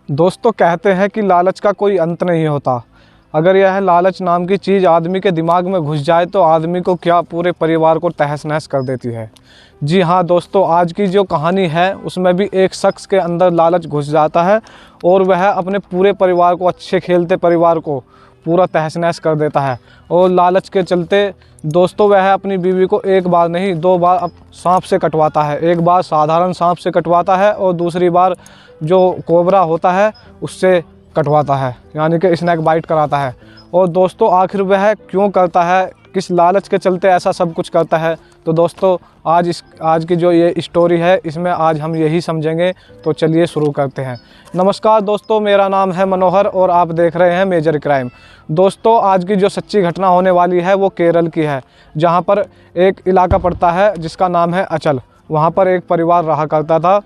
दोस्तों कहते हैं कि लालच का कोई अंत नहीं होता। अगर यह लालच नाम की चीज़ आदमी के दिमाग में घुस जाए तो आदमी को क्या पूरे परिवार को तहस नहस कर देती है। जी हाँ दोस्तों, आज की जो कहानी है उसमें भी एक शख्स के अंदर लालच घुस जाता है और वह अपने पूरे परिवार को, अच्छे खेलते परिवार को पूरा तहस नहस कर देता है। और लालच के चलते दोस्तों वह अपनी बीवी को एक बार नहीं 2 बार अब सांप से कटवाता है। एक बार साधारण सांप से कटवाता है और दूसरी बार जो कोबरा होता है उससे कटवाता है, यानी कि स्नैक बाइट कराता है। और दोस्तों आखिर वह क्यों करता है, किस लालच के चलते ऐसा सब कुछ करता है, तो दोस्तों आज की जो ये स्टोरी है इसमें आज हम यही समझेंगे। तो चलिए शुरू करते हैं। नमस्कार दोस्तों, मेरा नाम है मनोहर और आप देख रहे हैं मेजर क्राइम। दोस्तों आज की जो सच्ची घटना होने वाली है वो केरल की है, जहाँ पर एक इलाका पड़ता है जिसका नाम है अचल। वहाँ पर एक परिवार रहा करता था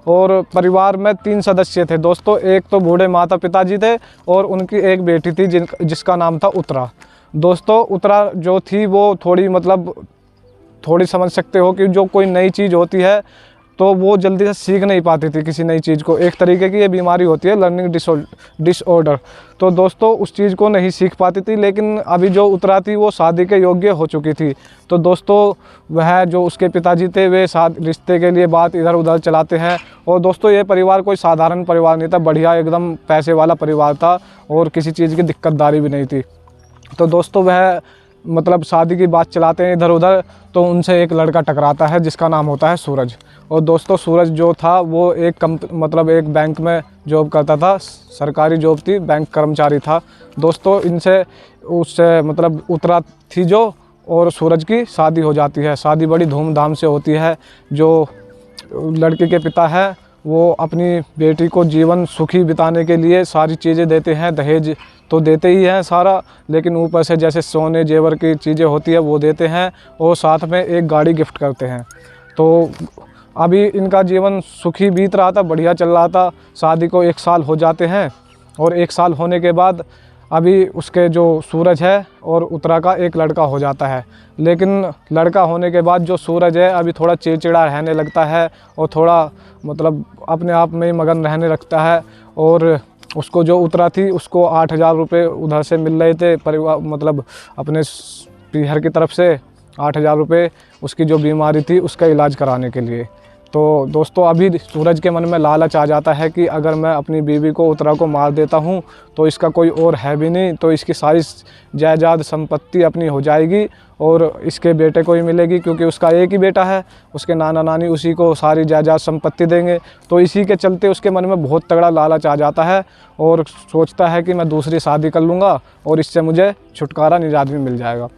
और परिवार में 3 सदस्य थे दोस्तों। एक तो बूढ़े माता पिताजी थे और उनकी एक बेटी थी जिसका नाम था उत्तरा। दोस्तों उत्तरा जो थी वो थोड़ी समझ सकते हो कि जो कोई नई चीज़ होती है तो वो जल्दी से सीख नहीं पाती थी किसी नई चीज़ को। एक तरीके की ये बीमारी होती है, लर्निंग डिसऑर्डर। तो दोस्तों उस चीज़ को नहीं सीख पाती थी, लेकिन अभी जो उत्तरा थी वो शादी के योग्य हो चुकी थी। तो दोस्तों वह जो उसके पिताजी थे वे रिश्ते के लिए बात इधर उधर चलाते हैं। और दोस्तों ये परिवार कोई साधारण परिवार नहीं था, बढ़िया एकदम पैसे वाला परिवार था और किसी चीज़ की दिक्कतदारी भी नहीं थी। तो दोस्तों वह शादी की बात चलाते हैं इधर उधर, तो उनसे एक लड़का टकराता है जिसका नाम होता है सूरज। और दोस्तों सूरज जो था वो एक एक बैंक में जॉब करता था, सरकारी जॉब थी, बैंक कर्मचारी था। दोस्तों इनसे उससे उत्तरा थी जो, और सूरज की शादी हो जाती है। शादी बड़ी धूमधाम से होती है। जो लड़के के पिता है वो अपनी बेटी को जीवन सुखी बिताने के लिए सारी चीज़ें देते हैं। दहेज तो देते ही हैं सारा, लेकिन ऊपर से जैसे सोने जेवर की चीज़ें होती है वो देते हैं और साथ में एक गाड़ी गिफ्ट करते हैं। तो अभी इनका जीवन सुखी बीत रहा था, बढ़िया चल रहा था। शादी को 1 साल हो जाते हैं और 1 साल होने के बाद अभी उसके जो सूरज है और उत्तरा का एक लड़का हो जाता है। लेकिन लड़का होने के बाद जो सूरज है अभी थोड़ा चिड़चिड़ा रहने लगता है और थोड़ा अपने आप में ही मगन रहने लगता है। और उसको जो उत्तरा थी उसको 8,000 रुपये उधर से मिल रहे थे परिवार, अपने पीहर की तरफ से 8,000 रुपये उसकी जो बीमारी थी उसका इलाज कराने के लिए। तो दोस्तों अभी सूरज के मन में लालच आ जाता है कि अगर मैं अपनी बीवी को उत्तरा को मार देता हूँ तो इसका कोई और है भी नहीं, तो इसकी सारी जायदाद संपत्ति अपनी हो जाएगी और इसके बेटे को ही मिलेगी, क्योंकि उसका एक ही बेटा है। उसके नाना नानी उसी को सारी जायदाद संपत्ति देंगे। तो इसी के चलते उसके मन में बहुत तगड़ा लालच आ जाता है और सोचता है कि मैं दूसरी शादी कर लूँगा और इससे मुझे छुटकारा, निजात भी मिल जाएगा।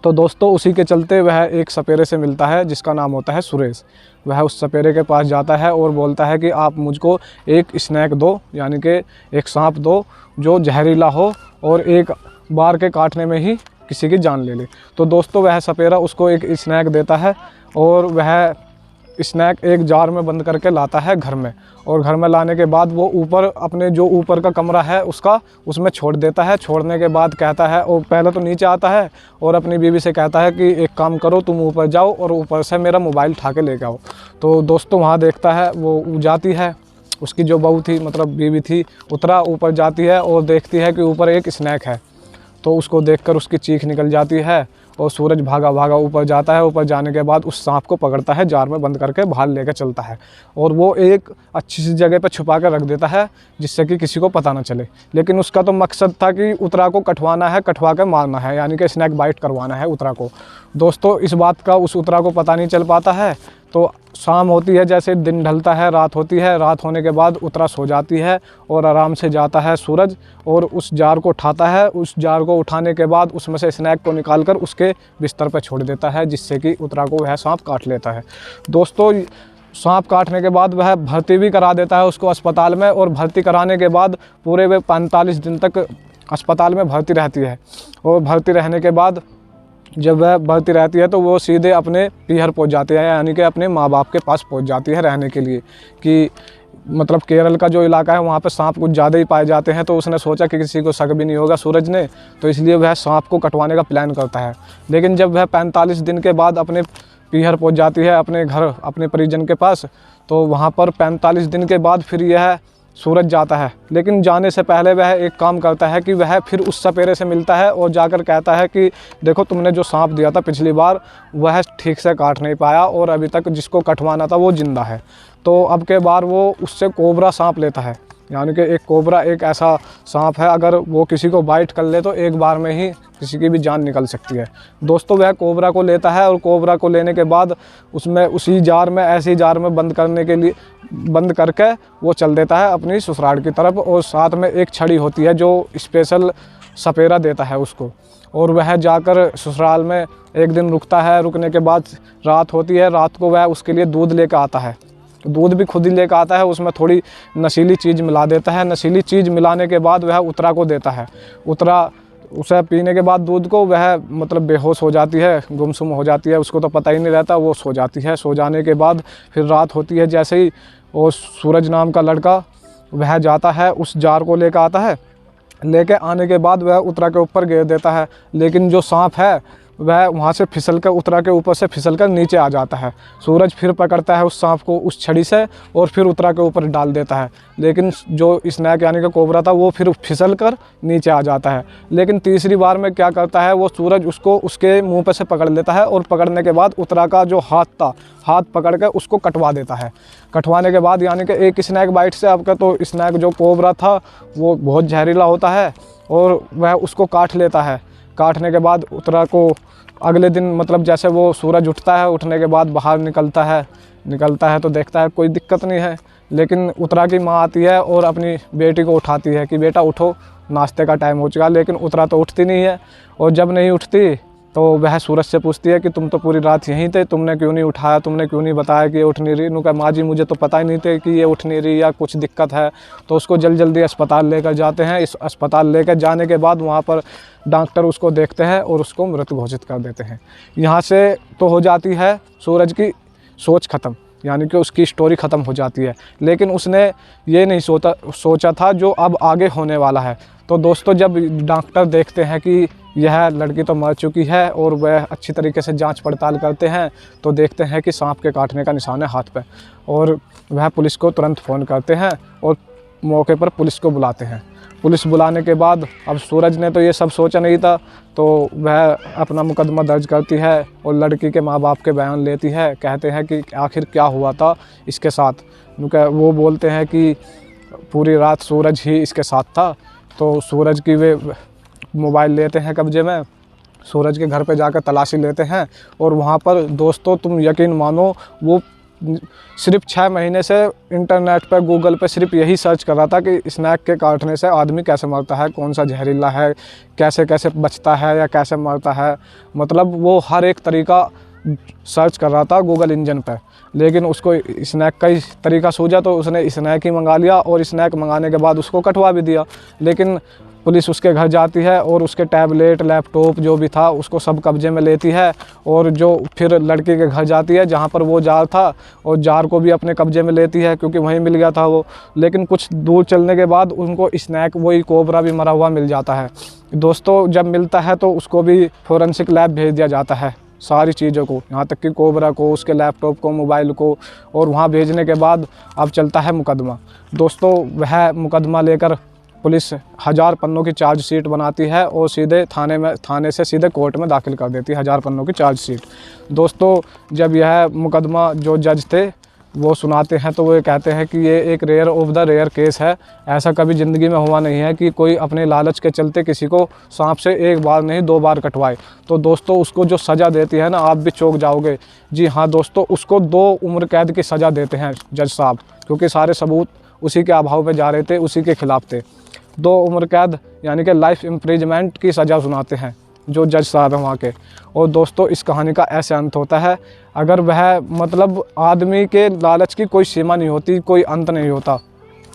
तो दोस्तों उसी के चलते वह एक सपेरे से मिलता है जिसका नाम होता है सुरेश। वह उस सपेरे के पास जाता है और बोलता है कि आप मुझको एक स्नैक दो, यानी कि एक सांप दो जो जहरीला हो और एक बार के काटने में ही किसी की जान ले ले। तो दोस्तों वह सपेरा उसको एक स्नैक देता है और वह स्नैक एक जार में बंद करके लाता है घर में। और घर में लाने के बाद वो ऊपर अपने जो ऊपर का कमरा है उसमें छोड़ देता है। छोड़ने के बाद कहता है, और पहले तो नीचे आता है और अपनी बीवी से कहता है कि एक काम करो, तुम ऊपर जाओ और ऊपर से मेरा मोबाइल उठा के लेके आओ। तो दोस्तों वहाँ देखता है, वो जाती है, उसकी जो बहू थी बीवी थी उत्तरा, ऊपर जाती है और देखती है कि ऊपर एक स्नैक है। तो उसको देखकर उसकी चीख निकल जाती है और सूरज भागा भागा ऊपर जाता है। ऊपर जाने के बाद उस सांप को पकड़ता है, जार में बंद करके बाहर लेकर चलता है और वो एक अच्छी सी जगह पर छुपा कर रख देता है जिससे कि किसी को पता ना चले। लेकिन उसका तो मकसद था कि उत्तरा को कटवाना है, कटवा कर मारना है, यानी कि स्नैक बाइट करवाना है उत्तरा को। दोस्तों इस बात का उस उत्तरा को पता नहीं चल पाता है। तो शाम होती है, जैसे दिन ढलता है रात होती है। रात होने के बाद उत्तरा सो जाती है और आराम से जाता है सूरज और उस जार को उठाता है। उस जार को उठाने के बाद उसमें से स्नैक को निकालकर उसके बिस्तर पर छोड़ देता है, जिससे कि उत्तरा को वह सांप काट लेता है। दोस्तों सांप काटने के बाद वह भर्ती भी करा देता है उसको अस्पताल में, और भर्ती कराने के बाद पूरे वे 45 दिन तक अस्पताल में भर्ती रहती है। और भर्ती रहने के बाद जब वह भर्ती रहती है तो वो सीधे अपने पीहर पहुंच जाते हैं, यानी कि अपने माँ बाप के पास पहुंच जाती है रहने के लिए। कि केरल का जो इलाका है वहाँ पे सांप कुछ ज़्यादा ही पाए जाते हैं। तो उसने सोचा कि किसी को शक भी नहीं होगा सूरज ने, तो इसलिए वह सांप को कटवाने का प्लान करता है। लेकिन जब वह 45 दिन के बाद अपने पीहर पहुंच जाती है, अपने घर, अपने परिजन के पास, तो वहाँ पर 45 दिन के बाद फिर यह सूरज जाता है, लेकिन जाने से पहले वह एक काम करता है कि वह फिर उस सपेरे से मिलता है और जाकर कहता है कि देखो तुमने जो सांप दिया था पिछली बार वह ठीक से काट नहीं पाया और अभी तक जिसको कटवाना था वो जिंदा है। तो अब के बार वो उससे कोबरा सांप लेता है, यानी कि एक कोबरा एक ऐसा सांप है, अगर वो किसी को बाइट कर ले तो एक बार में ही किसी की भी जान निकल सकती है। दोस्तों वह कोबरा को लेता है और कोबरा को लेने के बाद उसमें उसी जार में ऐसी जार में बंद करके वो चल देता है अपनी ससुराल की तरफ, और साथ में एक छड़ी होती है जो स्पेशल सपेरा देता है उसको। और वह जाकर ससुराल में एक दिन रुकता है, रुकने के बाद रात होती है, रात को वह उसके लिए दूध लेकर आता है। दूध भी खुद ही लेकर आता है, उसमें थोड़ी नशीली चीज़ मिला देता है। नशीली चीज़ मिलाने के बाद वह उत्तरा को देता है। उत्तरा उसे पीने के बाद दूध को वह मतलब बेहोश हो जाती है, गुमसुम हो जाती है, उसको तो पता ही नहीं रहता, वो सो जाती है। सो जाने के बाद फिर रात होती है, जैसे ही वो सूरज नाम का लड़का वह जाता है उस जार को लेकर आता है। लेके आने के बाद वह उत्तरा के ऊपर गिर देता है, लेकिन जो सांप है वह वहाँ से फिसल कर उत्तरा के ऊपर से फिसल कर नीचे आ जाता है। सूरज फिर पकड़ता है उस सांप को उस छड़ी से और फिर उत्तरा के ऊपर डाल देता है, लेकिन जो स्नैक यानी कि कोबरा था वो फिर फिसल कर नीचे आ जाता है। लेकिन तीसरी बार में क्या करता है, वो सूरज उसको उसके मुंह पर से पकड़ लेता है और पकड़ने के बाद उत्तरा का जो हाथ था, हाथ पकड़ कर उसको कटवा देता है। कटवाने के बाद यानी कि एक स्नैक बाइट से आपका तो स्नैक जो कोबरा था वो बहुत जहरीला होता है और वह उसको काट लेता है। काटने के बाद उत्तरा को अगले दिन मतलब जैसे वो सूरज उठता है, उठने के बाद बाहर निकलता है तो देखता है कोई दिक्कत नहीं है, लेकिन उत्तरा की माँ आती है और अपनी बेटी को उठाती है कि बेटा उठो, नाश्ते का टाइम हो चुका। लेकिन उत्तरा तो उठती नहीं है, और जब नहीं उठती तो वह सूरज से पूछती है कि तुम तो पूरी रात यहीं थे, तुमने क्यों नहीं उठाया, तुमने क्यों नहीं बताया कि ये उठ नहीं रही। उन्होंने कहा माँ जी मुझे तो पता ही नहीं था कि ये उठ नहीं रही या कुछ दिक्कत है। तो उसको जल्दी अस्पताल लेकर जाते हैं। इस अस्पताल लेकर जाने के बाद वहाँ पर डॉक्टर उसको देखते हैं और उसको मृत घोषित कर देते हैं। यहाँ से तो हो जाती है सूरज की सोच ख़त्म, यानी कि उसकी स्टोरी ख़त्म हो जाती है। लेकिन उसने ये नहीं सोचा था जो अब आगे होने वाला है। तो दोस्तों जब डॉक्टर देखते हैं कि यह लड़की तो मर चुकी है और वह अच्छी तरीके से जांच पड़ताल करते हैं, तो देखते हैं कि सांप के काटने का निशान है हाथ पे, और वह पुलिस को तुरंत फ़ोन करते हैं और मौके पर पुलिस को बुलाते हैं। पुलिस बुलाने के बाद अब सूरज ने तो ये सब सोचा नहीं था, तो वह अपना मुकदमा दर्ज करती है और लड़की के माँ बाप के बयान लेती है। कहते हैं कि आखिर क्या हुआ था इसके साथ, क्योंकि वो बोलते हैं कि पूरी रात सूरज ही इसके साथ था। तो सूरज की वे मोबाइल लेते हैं कब्जे में, सूरज के घर पे जाकर तलाशी लेते हैं, और वहाँ पर दोस्तों तुम यकीन मानो वो सिर्फ 6 महीने से इंटरनेट पर गूगल पे सिर्फ यही सर्च कर रहा था कि स्नैक के काटने से आदमी कैसे मरता है, कौन सा जहरीला है, कैसे कैसे बचता है या कैसे मरता है। मतलब वो हर एक तरीका सर्च कर रहा था गूगल इंजन पर, लेकिन उसको स्नैक का ही तरीका सूझा तो उसने स्नैक ही मंगा लिया, और स्नैक मंगाने के बाद उसको कटवा भी दिया। लेकिन पुलिस उसके घर जाती है और उसके टैबलेट लैपटॉप जो भी था उसको सब कब्जे में लेती है, और जो फिर लड़के के घर जाती है जहाँ पर वो जार था, और जार को भी अपने कब्जे में लेती है क्योंकि वहीं मिल गया था वो। लेकिन कुछ दूर चलने के बाद उनको स्नैक वही कोबरा भी मरा हुआ मिल जाता है। दोस्तों जब मिलता है तो उसको भी फोरेंसिक लैब भेज दिया जाता है, सारी चीज़ों को, यहाँ तक कि कोबरा को, उसके लैपटॉप को, मोबाइल को, और वहाँ भेजने के बाद अब चलता है मुकदमा। दोस्तों वह मुकदमा लेकर पुलिस 1000 पन्नों की चार्जशीट बनाती है और सीधे थाने से सीधे कोर्ट में दाखिल कर देती है 1000 पन्नों की चार्जशीट। दोस्तों जब यह मुकदमा जो जज थे वो सुनाते हैं तो वो कहते हैं कि ये एक rare of the rare case है। ऐसा कभी ज़िंदगी में हुआ नहीं है कि कोई अपने लालच के चलते किसी को सांप से एक बार नहीं 2 बार कटवाए। तो दोस्तों उसको जो सज़ा देती है ना, आप भी चौंक जाओगे। जी हाँ दोस्तों, उसको 2 उम्र कैद की सज़ा देते हैं जज साहब, क्योंकि सारे सबूत उसी के अभाव में जा रहे थे, उसी के खिलाफ थे। 2 उम्र कैद यानी कि लाइफ इम्प्रिजमेंट की सज़ा सुनाते हैं जो जज साहब हैं वहाँ के। और दोस्तों इस कहानी का ऐसे अंत होता है, अगर वह मतलब आदमी के लालच की कोई सीमा नहीं होती, कोई अंत नहीं होता।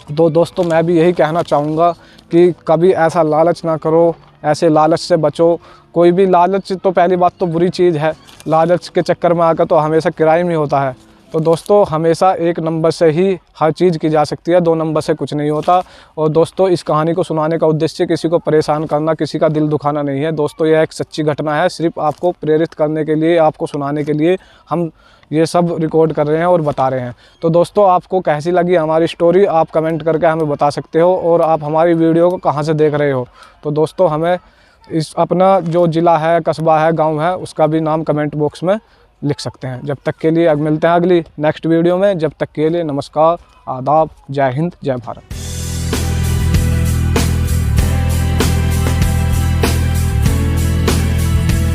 तो दोस्तों मैं भी यही कहना चाहूँगा कि कभी ऐसा लालच ना करो, ऐसे लालच से बचो। कोई भी लालच तो पहली बात तो बुरी चीज़ है, लालच के चक्कर में आकर तो हमेशा क्राइम ही होता है। तो दोस्तों हमेशा 1 नंबर से ही हर चीज़ की जा सकती है, 2 नंबर से कुछ नहीं होता। और दोस्तों इस कहानी को सुनाने का उद्देश्य किसी को परेशान करना, किसी का दिल दुखाना नहीं है। दोस्तों यह एक सच्ची घटना है, सिर्फ आपको प्रेरित करने के लिए, आपको सुनाने के लिए हम ये सब रिकॉर्ड कर रहे हैं और बता रहे हैं। तो दोस्तों आपको कैसी लगी हमारी स्टोरी आप कमेंट करके हमें बता सकते हो, और आप हमारी वीडियो को कहाँ से देख रहे हो। तो दोस्तों हमें इस अपना जो ज़िला है, कस्बा है, गांव है, उसका भी नाम कमेंट बॉक्स में लिख सकते हैं। जब तक के लिए अब मिलते हैं अगली नेक्स्ट वीडियो में। जब तक के लिए नमस्कार, आदाब, जय हिंद, जय भारत।